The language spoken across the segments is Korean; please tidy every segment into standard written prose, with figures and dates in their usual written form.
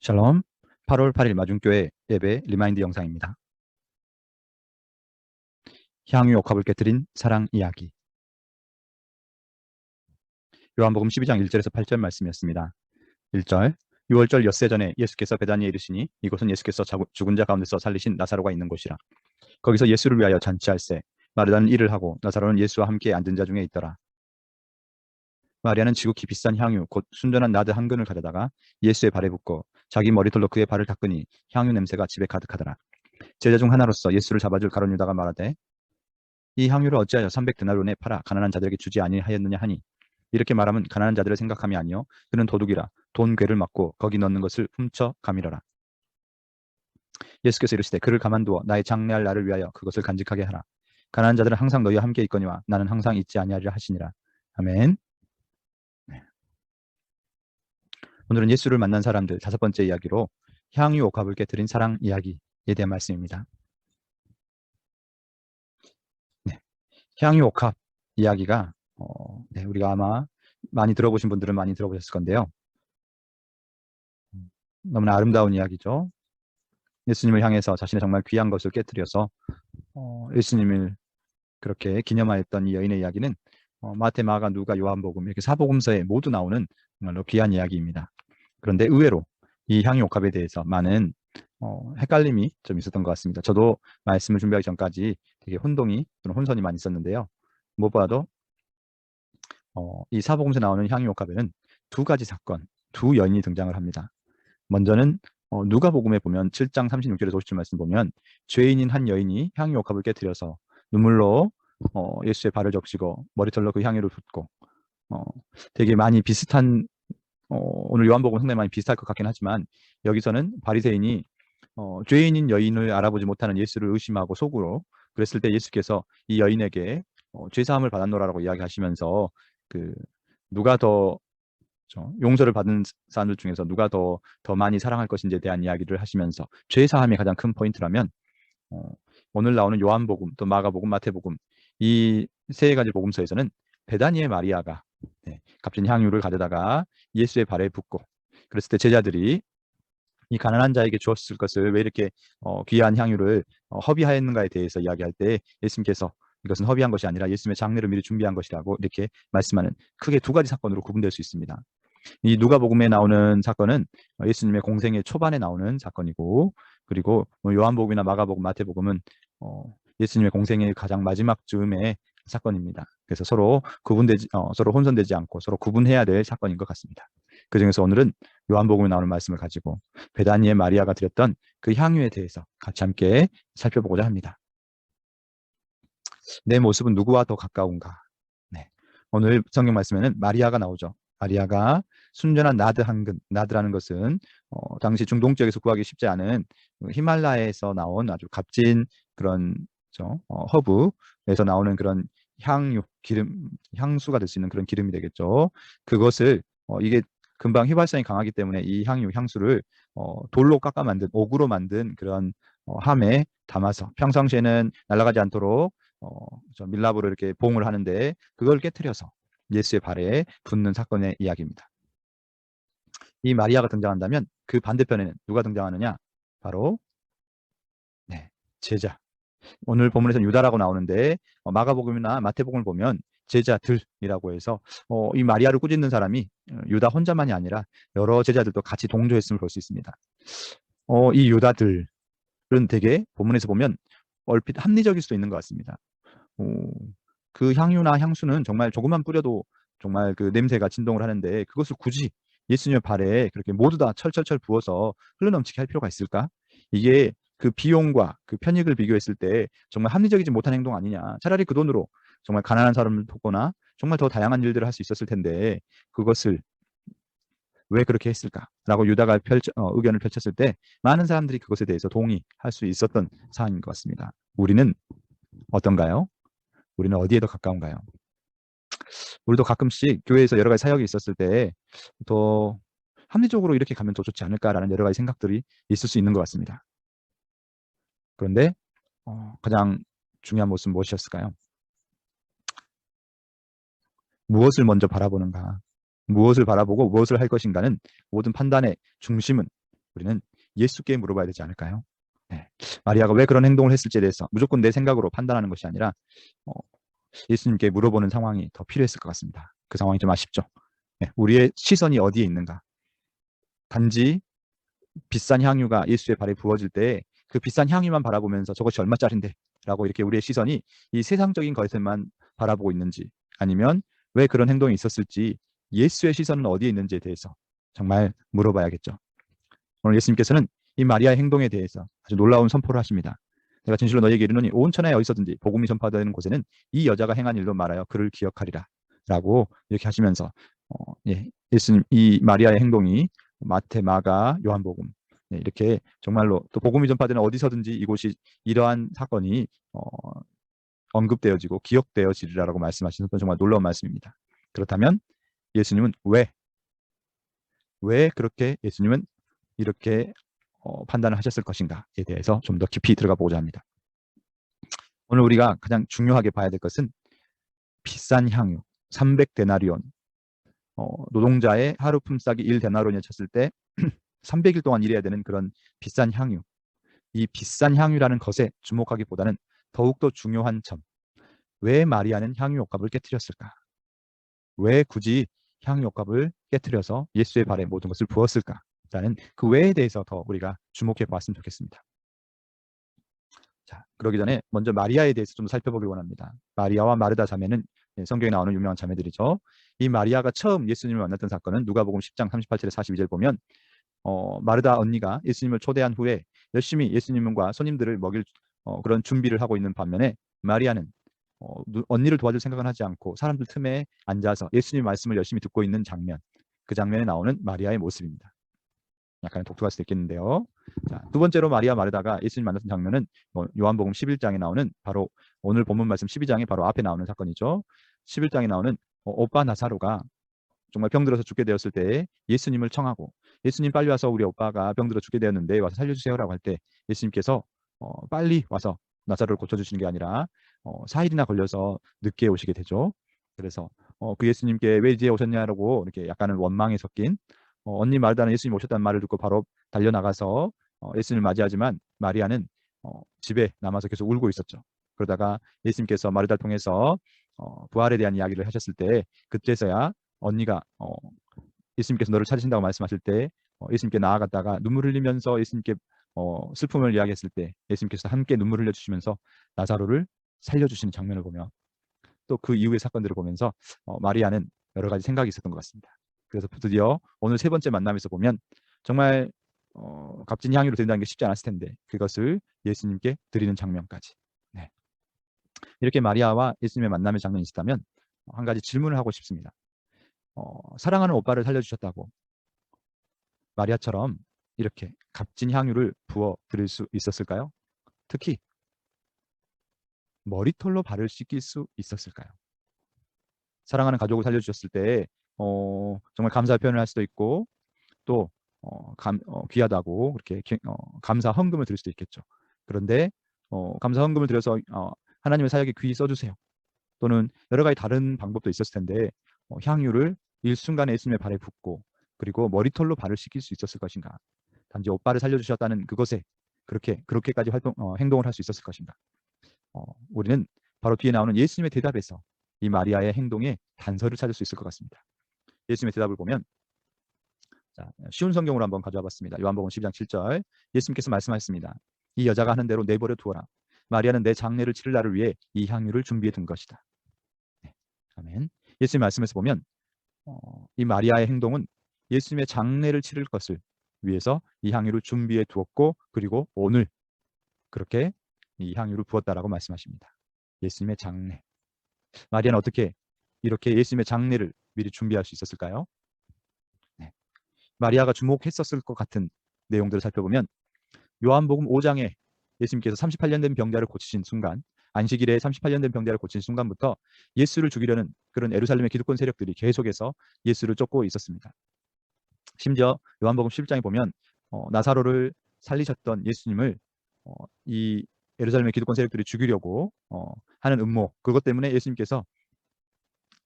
샬롬, 8월 8일 마중교회 예배 리마인드 영상입니다. 향유 옥합을 깨뜨린 사랑 이야기. 요한복음 12장 1절에서 8절 말씀이었습니다. 1절, 6월절 엿새 전에 예수께서 베다니에 이르시니 이곳은 예수께서 죽은 자 가운데서 살리신 나사로가 있는 곳이라. 거기서 예수를 위하여 잔치할세. 마르다는 일을 하고 나사로는 예수와 함께 앉은 자 중에 있더라. 마리아는 지극히 비싼 향유 곧 순전한 나드 한 근을 가져다가 예수의 발에 붓고 자기 머리털로 그의 발을 닦으니 향유 냄새가 집에 가득하더라. 제자 중 하나로서 예수를 잡아줄 가룟 유다가 말하되 이 향유를 어찌하여 300드나론에 팔아 가난한 자들에게 주지 아니하였느냐 하니, 이렇게 말하면 가난한 자들을 생각함이 아니요 그는 도둑이라 돈 괴를 맞고 거기 넣는 것을 훔쳐 가미러라. 예수께서 이르시되 그를 가만두어 나의 장래할 날을 위하여 그것을 간직하게 하라. 가난한 자들은 항상 너희와 함께 있거니와 나는 항상 있지 아니하리라 하시니라. 아멘. 네. 오늘은 예수를 만난 사람들 5번째 이야기로 향유 옥합을 깨뜨린 사랑 이야기에 대한 말씀입니다. 네. 향유 옥합 이야기가 우리가 아마 많이 들어보신 분들은 많이 들어보셨을 건데요. 너무나 아름다운 이야기죠. 예수님을 향해서 자신의 정말 귀한 것을 깨뜨려서 예수님을 그렇게 기념하였던 이 여인의 이야기는 마태, 마가, 누가, 요한복음 이렇게 사복음서에 모두 나오는 정말로 귀한 이야기입니다. 그런데 의외로 이 향유 옥합에 대해서 많은 헷갈림이 좀 있었던 것 같습니다. 저도 말씀을 준비하기 전까지 되게 혼선이 많이 있었는데요. 무엇보다도 이 사복음서에 나오는 향유 옥합에는 두 가지 사건, 두 여인이 등장을 합니다. 먼저는 누가복음에 보면 7장 36절에서 50절 말씀 보면 죄인인 한 여인이 향유 옥합을 깨뜨려서 눈물로 예수의 발을 적시고 머리털로 그 향유를 붓고 되게 많이 비슷한 오늘 요한복음 상당히 많이 비슷할 것 같긴 하지만 여기서는 바리새인이 죄인인 여인을 알아보지 못하는 예수를 의심하고 속으로 그랬을 때 예수께서 이 여인에게 죄사함을 받았노라라고 이야기하시면서 그 누가 더 용서를 받은 사람들 중에서 누가 더 많이 사랑할 것인지에 대한 이야기를 하시면서 죄사함이 가장 큰 포인트라면 오늘 나오는 요한복음 또 마가복음 마태복음 이 세 가지 복음서에서는 베다니의 마리아가 값진 향유를 가져다가 예수의 발에 붓고 그랬을 때 제자들이 이 가난한 자에게 주었을 것을 왜 이렇게 귀한 향유를 허비하였는가에 대해서 이야기할 때 예수님께서 이것은 허비한 것이 아니라 예수님의 장례를 미리 준비한 것이라고 이렇게 말씀하는 크게 두 가지 사건으로 구분될 수 있습니다. 이 누가복음에 나오는 사건은 예수님의 공생의 초반에 나오는 사건이고, 그리고 요한복음이나 마가복음, 마태복음은 예수님의 공생의 가장 마지막 즈음의 사건입니다. 그래서 서로 서로 혼선되지 않고 서로 구분해야 될 사건인 것 같습니다. 그중에서 오늘은 요한복음에 나오는 말씀을 가지고 베다니의 마리아가 드렸던 그 향유에 대해서 같이 함께 살펴보고자 합니다. 내 모습은 누구와 더 가까운가? 네. 오늘 성경 말씀에는 마리아가 나오죠. 마리아가 순전한 나드 한 근, 나드라는 것은 당시 중동 지역에서 구하기 쉽지 않은 히말라야에서 나온 아주 값진 그런 허브에서 나오는 그런 향유, 기름, 향수가 될 수 있는 그런 기름이 되겠죠. 그것을 이게 금방 휘발성이 강하기 때문에 이 향수를 돌로 깎아 만든 옥으로 만든 그런 함에 담아서 평상시에는 날아가지 않도록 밀랍으로 이렇게 봉을 하는데 그걸 깨트려서 예수의 발에 붓는 사건의 이야기입니다. 이 마리아가 등장한다면 그 반대편에는 누가 등장하느냐? 바로 제자. 오늘 본문에서는 유다라고 나오는데 마가복음이나 마태복음을 보면 제자들이라고 해서 이 마리아를 꾸짖는 사람이 유다 혼자만이 아니라 여러 제자들도 같이 동조했음을 볼 수 있습니다. 이 유다들은 되게 본문에서 보면 얼핏 합리적일 수도 있는 것 같습니다. 그 향유나 향수는 정말 조금만 뿌려도 정말 그 냄새가 진동을 하는데 그것을 굳이 예수님의 발에 그렇게 모두 다 철철철 부어서 흘러넘치게 할 필요가 있을까? 이게 그 비용과 그 편익을 비교했을 때 정말 합리적이지 못한 행동 아니냐. 차라리 그 돈으로 정말 가난한 사람을 돕거나 정말 더 다양한 일들을 할 수 있었을 텐데 그것을 왜 그렇게 했을까라고 유다가 의견을 펼쳤을 때 많은 사람들이 그것에 대해서 동의할 수 있었던 사안인 것 같습니다. 우리는 어떤가요? 우리는 어디에 더 가까운가요? 우리도 가끔씩 교회에서 여러 가지 사역이 있었을 때 더 합리적으로 이렇게 가면 더 좋지 않을까라는 여러 가지 생각들이 있을 수 있는 것 같습니다. 그런데 가장 중요한 모습은 무엇이었을까요? 무엇을 먼저 바라보는가? 무엇을 바라보고 무엇을 할 것인가는 모든 판단의 중심은 우리는 예수께 물어봐야 되지 않을까요? 네. 마리아가 왜 그런 행동을 했을지에 대해서 무조건 내 생각으로 판단하는 것이 아니라 어, 예수님께 물어보는 상황이 더 필요했을 것 같습니다. 그 상황이 좀 아쉽죠. 네. 우리의 시선이 어디에 있는가? 단지 비싼 향유가 예수의 발에 부어질 때 그 비싼 향유만 바라보면서 저것이 얼마짜린데 라고 이렇게 우리의 시선이 이 세상적인 것에만 바라보고 있는지, 아니면 왜 그런 행동이 있었을지 예수의 시선은 어디에 있는지에 대해서 정말 물어봐야겠죠. 오늘 예수님께서는 이 마리아의 행동에 대해서 아주 놀라운 선포를 하십니다. 내가 진실로 너희에게 이르노니 온 천하에 어디서든지 복음이 전파되는 곳에는 이 여자가 행한 일로 말하여 그를 기억하리라 라고 이렇게 하시면서 예수님 이 마리아의 행동이 마태, 마가, 요한복음 이렇게 정말로 또 복음이 전파되는 어디서든지 이곳이 이러한 사건이 언급되어지고 기억되어지리라라고 말씀하시는 건 정말 놀라운 말씀입니다. 그렇다면 예수님은 왜 그렇게 예수님은 이렇게 판단을 하셨을 것인가에 대해서 좀 더 깊이 들어가 보고자 합니다. 오늘 우리가 가장 중요하게 봐야 될 것은 비싼 향유 300데나리온, 노동자의 하루 품삯이 1데나리온에 쳤을 때 300일 동안 일해야 되는 그런 비싼 향유, 이 비싼 향유라는 것에 주목하기보다는 더욱더 중요한 점, 왜 마리아는 향유 옥합을 깨뜨렸을까? 왜 굳이 향유 옥합을 깨뜨려서 예수의 발에 모든 것을 부었을까? 라는 그 왜에 대해서 더 우리가 주목해 보았으면 좋겠습니다. 자, 그러기 전에 먼저 마리아에 대해서 좀 살펴보길 원합니다. 마리아와 마르다 자매는 성경에 나오는 유명한 자매들이죠. 이 마리아가 처음 예수님을 만났던 사건은 누가복음 10장 38절에 42절 보면 마르다 언니가 예수님을 초대한 후에 열심히 예수님과 손님들을 먹일 그런 준비를 하고 있는 반면에 마리아는 언니를 도와줄 생각은 하지 않고 사람들 틈에 앉아서 예수님 말씀을 열심히 듣고 있는 장면, 그 장면에 나오는 마리아의 모습입니다. 약간 독특할 수도 있겠는데요. 자, 두 번째로 마리아 마르다가 예수님 만났던 장면은 요한복음 11장에 나오는 바로 오늘 본문 말씀 12장에 바로 앞에 나오는 사건이죠. 11장에 나오는 오빠 나사로가 정말 병들어서 죽게 되었을 때 예수님을 청하고, 예수님 빨리 와서 우리 오빠가 병들어 죽게 되었는데 와서 살려주세요라고 할 때 예수님께서 빨리 와서 나사로를 고쳐주시는 게 아니라 4일이나 걸려서 늦게 오시게 되죠. 그래서 그 예수님께 왜 이제 오셨냐라고 이렇게 약간은 원망에 섞인 언니 마르다는 예수님 오셨다는 말을 듣고 바로 달려나가서 예수님을 맞이하지만 마리아는 집에 남아서 계속 울고 있었죠. 그러다가 예수님께서 마르다를 통해서 부활에 대한 이야기를 하셨을 때 그때서야 언니가 예수님께서 너를 찾으신다고 말씀하실 때 예수님께 나아갔다가 눈물 흘리면서 예수님께 슬픔을 이야기했을 때 예수님께서 함께 눈물 흘려주시면서 나사로를 살려주시는 장면을 보며 또 그 이후의 사건들을 보면서 마리아는 여러 가지 생각이 있었던 것 같습니다. 그래서 드디어 오늘 세 번째 만남에서 보면 정말 값진 향유로 드린다는 게 쉽지 않았을 텐데 그것을 예수님께 드리는 장면까지. 네. 이렇게 마리아와 예수님의 만남의 장면이 있었다면 한 가지 질문을 하고 싶습니다. 사랑하는 오빠를 살려주셨다고 마리아처럼 이렇게 값진 향유를 부어 드릴 수 있었을까요? 특히 머리털로 발을 씻길 수 있었을까요? 사랑하는 가족을 살려주셨을 때 정말 감사의 표현을 할 수도 있고 또 귀하다고 그렇게 감사 헌금을 드릴 수도 있겠죠. 그런데 감사 헌금을 드려서 하나님의 사역에 귀히 써주세요. 또는 여러 가지 다른 방법도 있었을 텐데 향유를 일순간에 예수님의 발에 붓고 그리고 머리털로 발을 씻길 수 있었을 것인가? 단지 오빠를 살려주셨다는 그것에 그렇게까지 행동을 할 수 있었을 것인가? 우리는 바로 뒤에 나오는 예수님의 대답에서 이 마리아의 행동에 단서를 찾을 수 있을 것 같습니다. 예수님의 대답을 보면 자, 쉬운 성경으로 한번 가져와 봤습니다. 요한복음 12장 7절 예수님께서 말씀하셨습니다. 이 여자가 하는 대로 내버려 두어라. 마리아는 내 장례를 치를 날을 위해 이 향유를 준비해 둔 것이다. 네. 아멘. 예수님 말씀에서 보면 이 마리아의 행동은 예수님의 장례를 치를 것을 위해서 이 향유를 준비해 두었고 그리고 오늘 그렇게 이 향유를 부었다라고 말씀하십니다. 예수님의 장례. 마리아는 어떻게 이렇게 예수님의 장례를 미리 준비할 수 있었을까요? 네. 마리아가 주목했었을 것 같은 내용들을 살펴보면 요한복음 5장에 예수님께서 38년 된 병자를 고치신 순간, 안식일에 38년 된 병자를 고친 순간부터 예수를 죽이려는 그런 예루살렘의 기득권 세력들이 계속해서 예수를 쫓고 있었습니다. 심지어 요한복음 11장에 보면 나사로를 살리셨던 예수님을 이 예루살렘의 기득권 세력들이 죽이려고 하는 음모, 그것 때문에 예수님께서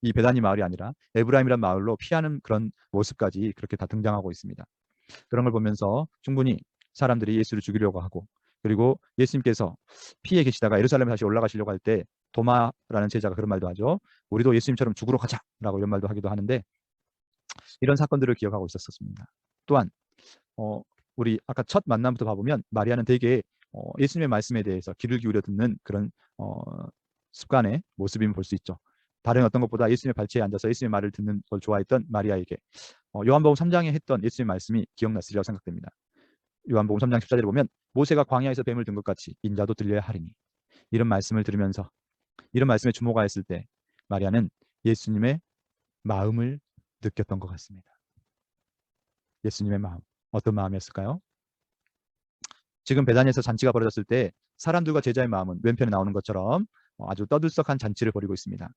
이 베다니 마을이 아니라 에브라임이란 마을로 피하는 그런 모습까지 그렇게 다 등장하고 있습니다. 그런 걸 보면서 충분히 사람들이 예수를 죽이려고 하고, 그리고 예수님께서 피해 계시다가 예루살렘에 다시 올라가시려고 할 때 도마라는 제자가 그런 말도 하죠. 우리도 예수님처럼 죽으러 가자라고 이런 말도 하기도 하는데, 이런 사건들을 기억하고 있었습니다. 또한 우리 아까 첫 만남부터 봐보면 마리아는 되게 예수님의 말씀에 대해서 귀를 기울여 듣는 그런 습관의 모습임을 볼 수 있죠. 다른 어떤 것보다 예수님의 발치에 앉아서 예수님의 말을 듣는 걸 좋아했던 마리아에게 요한복음 3장에 했던 예수님의 말씀이 기억났으리라고 생각됩니다. 요한복음 3장 14절에 보면 모세가 광야에서 뱀을 든 것 같이 인자도 들려야 하리니, 이런 말씀을 들으면서 이런 말씀에 주목하였을 때 마리아는 예수님의 마음을 느꼈던 것 같습니다. 예수님의 마음, 어떤 마음이었을까요? 지금 베다니에서 잔치가 벌어졌을 때 사람들과 제자의 마음은 왼편에 나오는 것처럼 아주 떠들썩한 잔치를 벌이고 있습니다.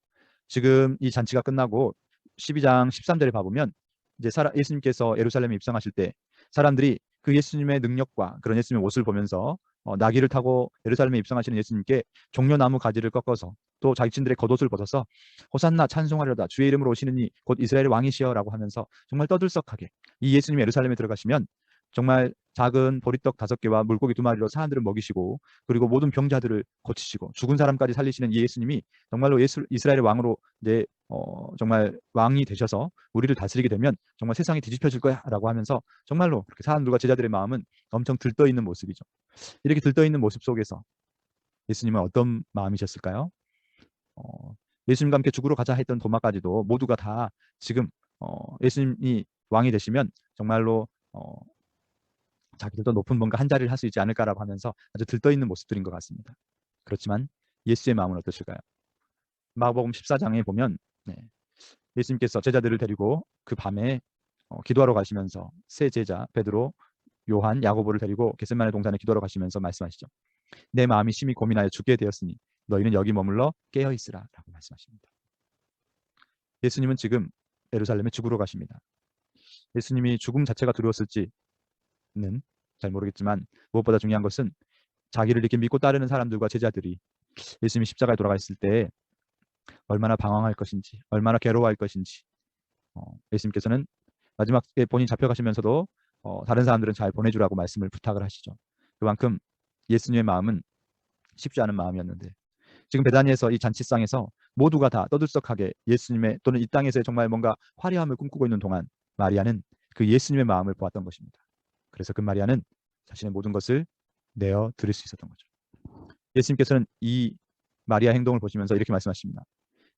지금 이 잔치가 끝나고 12장 13절에 봐보면 이제 예수님께서 예루살렘에 입성하실 때 사람들이 그 예수님의 능력과 그런 예수님의 옷을 보면서 나귀를 타고 예루살렘에 입성하시는 예수님께 종려나무 가지를 꺾어서 또 자신들의 겉옷을 벗어서 호산나 찬송하려다 주의 이름으로 오시는 이 곧 이스라엘의 왕이시여라고 하면서 정말 떠들썩하게 이 예수님이 예루살렘에 들어가시면 정말 작은 보리떡 5개와 물고기 2마리로 사람들을 먹이시고, 그리고 모든 병자들을 고치시고 죽은 사람까지 살리시는 이 예수님이 정말로 이스라엘의 왕으로 이제 정말 왕이 되셔서 우리를 다스리게 되면 정말 세상이 뒤집혀질 거야 라고 하면서 정말로 그렇게 사람들과 제자들의 마음은 엄청 들떠있는 모습이죠. 이렇게 들떠있는 모습 속에서 예수님은 어떤 마음이셨을까요? 예수님과 함께 죽으러 가자 했던 도마까지도 모두가 다 지금 예수님이 왕이 되시면 정말로 자기들도 높은 뭔가 한 자리를 할 수 있지 않을까라고 하면서 아주 들떠있는 모습들인 것 같습니다. 그렇지만 예수의 마음은 어떠실까요? 마가복음 14장에 보면 예수님께서 제자들을 데리고 그 밤에 기도하러 가시면서 세 제자 베드로, 요한, 야고보를 데리고 겟세마네 동산에 기도하러 가시면서 말씀하시죠. 내 마음이 심히 고민하여 죽게 되었으니 너희는 여기 머물러 깨어 있으라 라고 말씀하십니다. 예수님은 지금 예루살렘에 죽으러 가십니다. 예수님이 죽음 자체가 두려웠을지는 잘 모르겠지만 무엇보다 중요한 것은 자기를 이렇게 믿고 따르는 사람들과 제자들이 예수님이 십자가에 돌아가셨을 때 얼마나 방황할 것인지, 얼마나 괴로워할 것인지, 예수님께서는 마지막에 본인이 잡혀가시면서도 다른 사람들은 잘 보내주라고 말씀을 부탁을 하시죠. 그만큼 예수님의 마음은 쉽지 않은 마음이었는데, 지금 베다니에서 이 잔치상에서 모두가 다 떠들썩하게 예수님의 또는 이 땅에서의 정말 뭔가 화려함을 꿈꾸고 있는 동안 마리아는 그 예수님의 마음을 보았던 것입니다. 그래서 그 마리아는 자신의 모든 것을 내어 드릴 수 있었던 거죠. 예수님께서는 이 마리아 행동을 보시면서 이렇게 말씀하십니다.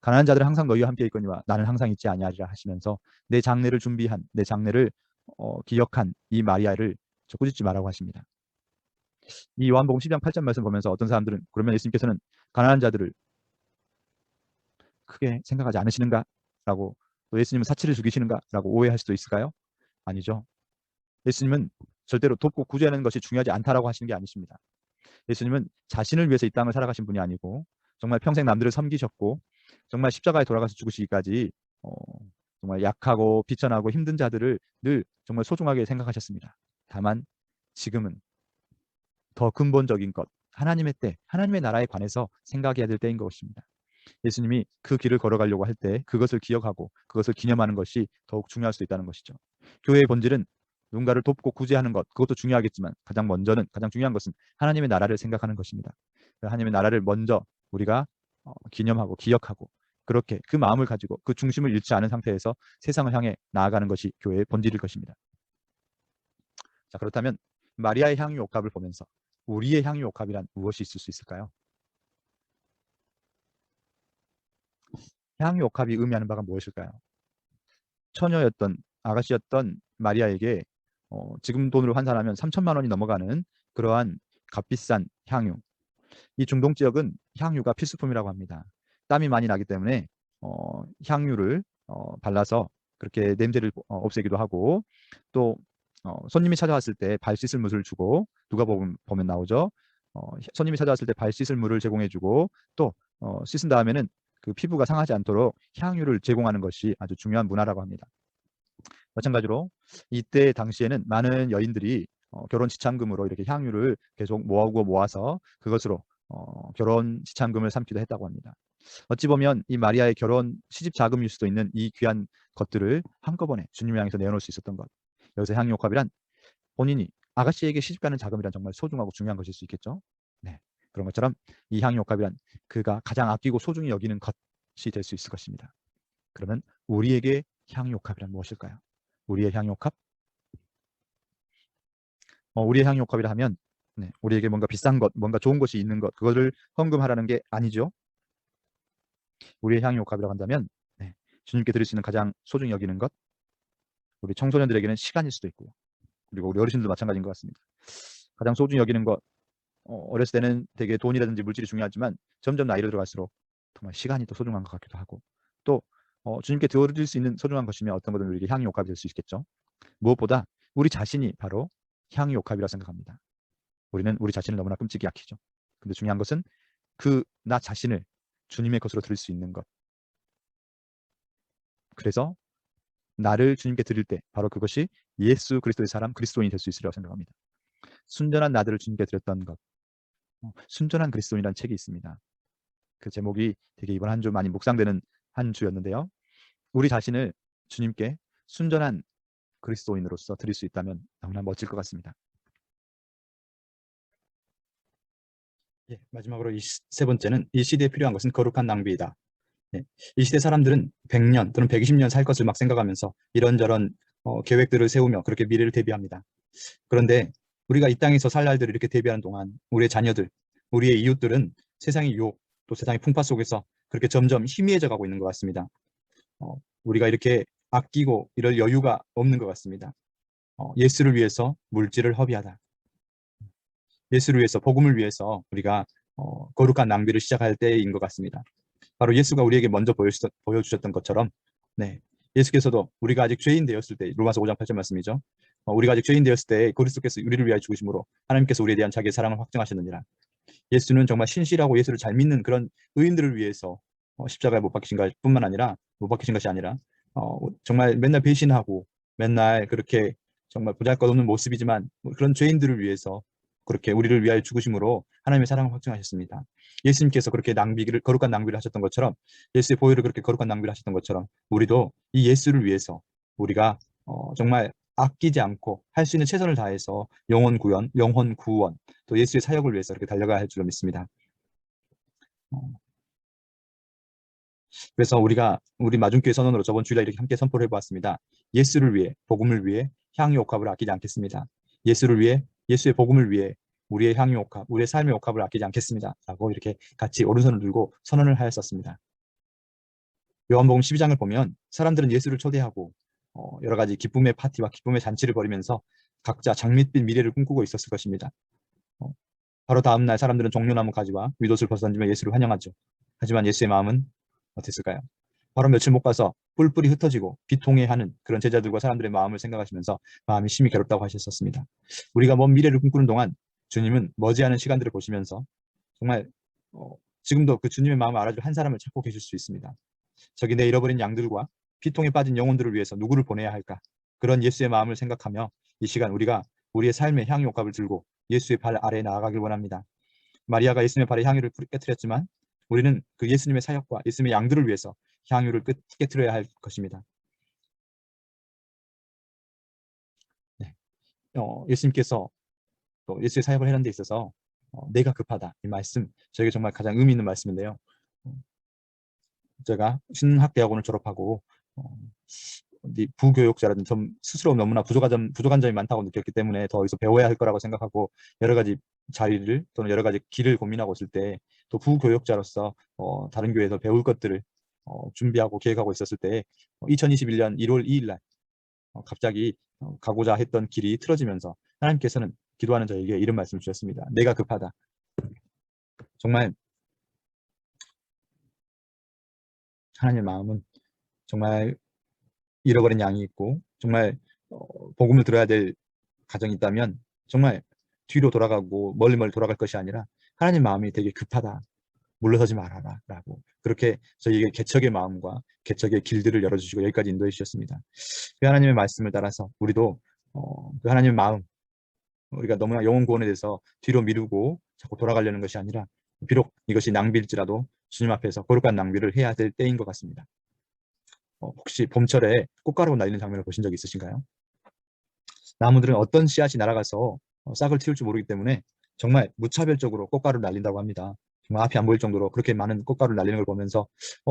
가난한 자들은 항상 너희와 함께 있거니와 나는 항상 있지 아니하리라 하시면서 내 장례를 준비한, 내 장례를 기억한 이 마리아를 꾸짖지 말라고 하십니다. 이 요한복음 12장 8절 말씀 보면서 어떤 사람들은 그러면 예수님께서는 가난한 자들을 크게 생각하지 않으시는가? 라고, 또 예수님은 사치를 죽이시는가? 라고 오해할 수도 있을까요? 아니죠. 예수님은 절대로 돕고 구제하는 것이 중요하지 않다라고 하시는 게 아니십니다. 예수님은 자신을 위해서 이 땅을 살아가신 분이 아니고 정말 평생 남들을 섬기셨고 정말 십자가에 돌아가서 죽으시기까지 정말 약하고 비천하고 힘든 자들을 늘 정말 소중하게 생각하셨습니다. 다만 지금은 더 근본적인 것, 하나님의 때, 하나님의 나라에 관해서 생각해야 될 때인 것입니다. 예수님이 그 길을 걸어가려고 할 때 그것을 기억하고 그것을 기념하는 것이 더욱 중요할 수 있다는 것이죠. 교회의 본질은 누군가를 돕고 구제하는 것, 그것도 중요하겠지만 가장 중요한 것은 하나님의 나라를 생각하는 것입니다. 하나님의 나라를 먼저 우리가 기념하고 기억하고 그렇게 그 마음을 가지고 그 중심을 잃지 않은 상태에서 세상을 향해 나아가는 것이 교회의 본질일 것입니다. 자, 그렇다면 마리아의 향유 옥합을 보면서 우리의 향유 옥합이란 무엇이 있을 수 있을까요? 향유 옥합이 의미하는 바가 무엇일까요? 처녀였던 아가씨였던 마리아에게 지금 돈으로 환산하면 3천만 원이 넘어가는 그러한 값비싼 향유. 이 중동 지역은 향유가 필수품이라고 합니다. 땀이 많이 나기 때문에 향유를 발라서 그렇게 냄새를 없애기도 하고, 또 손님이 찾아왔을 때 발 씻을 물을 주고, 누가 보면 나오죠. 손님이 찾아왔을 때 발 씻을 물을 제공해주고, 또 씻은 다음에는 그 피부가 상하지 않도록 향유를 제공하는 것이 아주 중요한 문화라고 합니다. 마찬가지로 이때 당시에는 많은 여인들이 결혼 지참금으로 이렇게 향유를 계속 모아서 그것으로 결혼 지참금을 삼기도 했다고 합니다. 어찌 보면 이 마리아의 결혼 시집 자금일 수도 있는 이 귀한 것들을 한꺼번에 주님을 향해서 내어놓을 수 있었던 것, 여기서 향유옥합이란 본인이 아가씨에게 시집가는 자금이란 정말 소중하고 중요한 것일 수 있겠죠. 네, 그런 것처럼 이 향유옥합이란 그가 가장 아끼고 소중히 여기는 것이 될 수 있을 것입니다. 그러면 우리에게 향유옥합이란 무엇일까요? 우리의 향유옥합? 우리의 향유옥합이라 하면 네, 우리에게 뭔가 비싼 것, 뭔가 좋은 것이 있는 것, 그거를 헌금하라는 게 아니죠. 우리의 향유옥합이라고 한다면 네, 주님께 드릴 수 있는 가장 소중히 여기는 것, 우리 청소년들에게는 시간일 수도 있고요. 그리고 우리 어르신들도 마찬가지인 것 같습니다. 가장 소중히 여기는 것, 어렸을 때는 되게 돈이라든지 물질이 중요하지만 점점 나이로 들어갈수록 정말 시간이 또 소중한 것 같기도 하고, 또 주님께 드릴 수 있는 소중한 것이면 어떤 것든 우리에게 향유옥합이 될 수 있겠죠. 무엇보다 우리 자신이 바로 향유옥합이라고 생각합니다. 우리는 우리 자신을 너무나 끔찍이 아끼죠. 근데 중요한 것은 그 나 자신을 주님의 것으로 드릴 수 있는 것. 그래서 나를 주님께 드릴 때 바로 그것이 예수 그리스도의 사람, 그리스도인이 될 수 있으리라고 생각합니다. 순전한 나들을 주님께 드렸던 것. 순전한 그리스도인이라는 책이 있습니다. 그 제목이 되게 이번 한 주 많이 묵상되는 한 주였는데요. 우리 자신을 주님께 순전한 그리스도인으로서 드릴 수 있다면 너무나 멋질 것 같습니다. 예, 마지막으로 세 번째는 이 시대에 필요한 것은 거룩한 낭비이다. 예, 이 시대 사람들은 100년 또는 120년 살 것을 막 생각하면서 이런저런 계획들을 세우며 그렇게 미래를 대비합니다. 그런데 우리가 이 땅에서 살 날들을 이렇게 대비하는 동안 우리의 자녀들, 우리의 이웃들은 세상의 유혹, 또 세상의 풍파 속에서 그렇게 점점 희미해져 가고 있는 것 같습니다. 우리가 이렇게 아끼고 이럴 여유가 없는 것 같습니다. 예수를 위해서 물질을 허비하다. 예수를 위해서, 복음을 위해서 우리가 거룩한 낭비를 시작할 때인 것 같습니다. 바로 예수가 우리에게 먼저 보여주셨던 것처럼 네, 예수께서도 우리가 아직 죄인 되었을 때, 로마서 5장 8절 말씀이죠. 우리가 아직 죄인 되었을 때 그리스도께서 우리를 위하여 죽으심으로 하나님께서 우리에 대한 자기의 사랑을 확증하셨느니라. 예수는 정말 신실하고 예수를 잘 믿는 그런 의인들을 위해서 십자가에 못 박히신 것뿐만 아니라 못 박히신 것이 아니라 정말 맨날 배신하고 맨날 그렇게 정말 보잘것없는 모습이지만 그런 죄인들을 위해서 그렇게 우리를 위하여 죽으심으로 하나님의 사랑을 확증하셨습니다. 예수님께서 그렇게 거룩한 낭비를 하셨던 것처럼, 예수의 보혈을 그렇게 거룩한 낭비를 하셨던 것처럼 우리도 이 예수를 위해서 우리가 정말 아끼지 않고 할 수 있는 최선을 다해서 영혼 구원, 또 예수의 사역을 위해서 이렇게 달려가야 할 줄로 믿습니다. 그래서 우리 마중교회 선언으로 저번 주일에 이렇게 함께 선포를 해보았습니다. 예수를 위해, 복음을 위해 향유옥합을 아끼지 않겠습니다. 예수를 위해, 예수의 복음을 위해 우리의 향유옥합, 우리의 삶의 옥합을 아끼지 않겠습니다. 라고 이렇게 같이 오른손을 들고 선언을 하였었습니다. 요한복음 12장을 보면 사람들은 예수를 초대하고 여러 가지 기쁨의 파티와 기쁨의 잔치를 벌이면서 각자 장밋빛 미래를 꿈꾸고 있었을 것입니다. 바로 다음날 사람들은 종려나무 가지와 윗옷을 벗어던지며 예수를 환영하죠. 하지만 예수의 마음은 어땠을까요? 바로 며칠 못 가서 뿔뿔이 흩어지고 비통해하는 그런 제자들과 사람들의 마음을 생각하시면서 마음이 심히 괴롭다고 하셨었습니다. 우리가 먼 미래를 꿈꾸는 동안 주님은 머지않은 시간들을 보시면서 정말 지금도 그 주님의 마음을 알아줄 한 사람을 찾고 계실 수 있습니다. 저기 내 잃어버린 양들과 피통에 빠진 영혼들을 위해서 누구를 보내야 할까? 그런 예수의 마음을 생각하며 이 시간 우리가 우리의 삶의 향유옥합을 들고 예수의 발 아래에 나아가길 원합니다. 마리아가 예수님의 발에 향유를 깨뜨렸지만 우리는 그 예수님의 사역과 예수님의 양들을 위해서 향유를 깨뜨려야 할 것입니다. 네. 예수님께서 또 예수의 사역을 하는 데 있어서 내가 급하다, 이 말씀 저에게 정말 가장 의미 있는 말씀인데요. 제가 신학대학원을 졸업하고 부교육자라든 좀 스스로 너무나 부족한 점이 많다고 느꼈기 때문에 더 여기서 배워야 할 거라고 생각하고 여러 가지 자리를 또는 여러 가지 길을 고민하고 있을 때 또 부교육자로서 다른 교회에서 배울 것들을 준비하고 계획하고 있었을 때 2021년 1월 2일 날 갑자기 가고자 했던 길이 틀어지면서 하나님께서는 기도하는 저에게 이런 말씀을 주셨습니다. 내가 급하다. 정말 하나님의 마음은 정말 잃어버린 양이 있고 정말 복음을 들어야 될 가정이 있다면 정말 뒤로 돌아가고 멀리 돌아갈 것이 아니라 하나님 마음이 되게 급하다. 물러서지 말아라 라고 그렇게 저희에게 개척의 마음과 개척의 길들을 열어주시고 여기까지 인도해 주셨습니다. 그 하나님의 말씀을 따라서 우리도 그 하나님의 마음, 우리가 너무나 영혼 구원에 대해서 뒤로 미루고 자꾸 돌아가려는 것이 아니라 비록 이것이 낭비일지라도 주님 앞에서 거룩한 낭비를 해야 될 때인 것 같습니다. 혹시 봄철에 꽃가루 날리는 장면을 보신 적 있으신가요? 나무들은 어떤 씨앗이 날아가서 싹을 틔울지 모르기 때문에 정말 무차별적으로 꽃가루를 날린다고 합니다. 정말 앞이 안 보일 정도로 그렇게 많은 꽃가루를 날리는 걸 보면서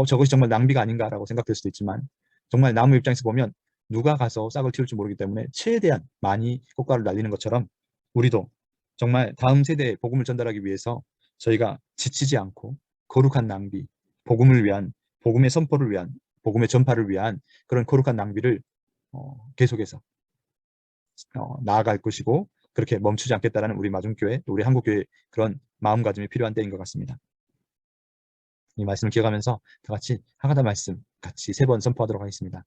저것이 정말 낭비가 아닌가라고 생각될 수도 있지만, 정말 나무 입장에서 보면 누가 가서 싹을 틔울지 모르기 때문에 최대한 많이 꽃가루를 날리는 것처럼, 우리도 정말 다음 세대에 복음을 전달하기 위해서 저희가 지치지 않고 거룩한 낭비, 복음을 위한, 복음의 선포를 위한, 복음의 전파를 위한 그런 거룩한 낭비를 계속해서 나아갈 것이고, 그렇게 멈추지 않겠다라는 우리 마중교회, 우리 한국교회 그런 마음가짐이 필요한 때인 것 같습니다. 이 말씀을 기억하면서 다 같이 하가다 말씀 같이 3번 선포하도록 하겠습니다.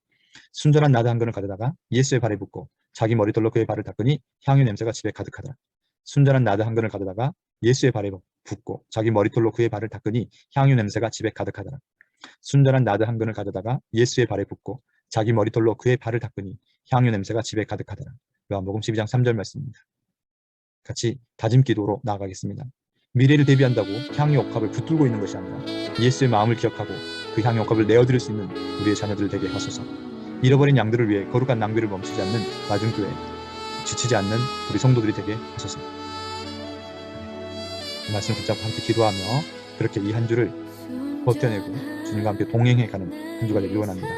순전한 나드 한 그릇을 가져다가 예수의 발에 붓고 자기 머리털로 그의 발을 닦으니 향유 냄새가 집에 가득하더라. 순전한 나드 한 그릇을 가져다가 예수의 발에 붓고 자기 머리털로 그의 발을 닦으니 향유 냄새가 집에 가득하더라. 순전한 나드 한 그릇을 가져다가 예수의 발에 붓고 자기 머리털로 그의 발을 닦으니 향유 냄새가 집에 가득하더라. 요한복음 12장 3절 말씀입니다. 같이 다짐 기도로 나아가겠습니다. 미래를 대비한다고 향유 옥합을 붙들고 있는 것이 아니라 예수의 마음을 기억하고 그 향유 옥합을 내어드릴 수 있는 우리의 자녀들 되게 하소서. 잃어버린 양들을 위해 거룩한 낭비를 멈추지 않는 마중교회, 지치지 않는 우리 성도들이 되게 하소서. 이 말씀 붙잡고 함께 기도하며 그렇게 이 한 주를 버텨내고 주님과 함께 동행해가는 한 주가 되길 원합니다.